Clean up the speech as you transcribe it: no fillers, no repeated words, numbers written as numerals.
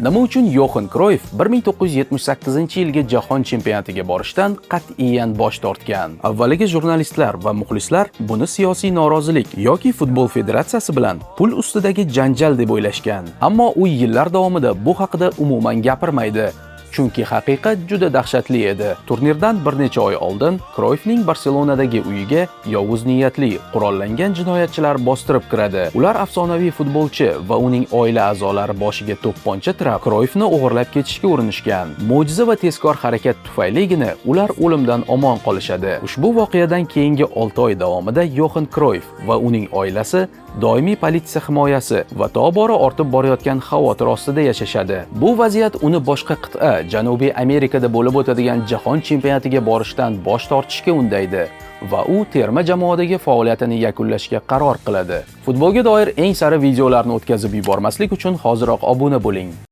Nima uchun Yoxan Kroyf 1978-yilgi Jahon chempionatiga borishdan qat'iyan bosh tortgan? Avvaliga jurnalistlar va muxlislar buni siyosiy norozilik yoki futbol federatsiyasi bilan pul ustidagi janjal deb o'ylashgan. Ammo u yillar davomida bu haqida umuman gapirmaydi. Chunki haqiqat juda dahshatli edi. Turnirdan bir necha oy oldin Kroyfning Barselonadagi uyiga yovuz niyatli, qurollangan jinoyatchilar bostirib kiradi. Ular afsonaviy futbolchi va uning oila a'zolari boshiga to'pponcha tirab, Kroyfni o'g'irlab ketishga urinishgan. Mo'jiza va tezkor harakat tufayligina ular o'limdan omon qolishadi. Ushbu voqeadan keyingi 6 oy davomida Yoxan Kroyf va uning oilasi doimiy politsiya himoyasi va tobora ortib borayotgan xavotir ostida yashashadi. Bu vaziyat uni boshqa qit'a Janubiy Amerikada bo'lib o'tadigan jahon chempionatiga borishdan bosh tortishga undaydi va u terma jamoadagi faoliyatini yakunlashga qaror qiladi. Futbolga doir eng sara videolarni o'tkazib yubormaslik uchun hoziroq obuna bo'ling.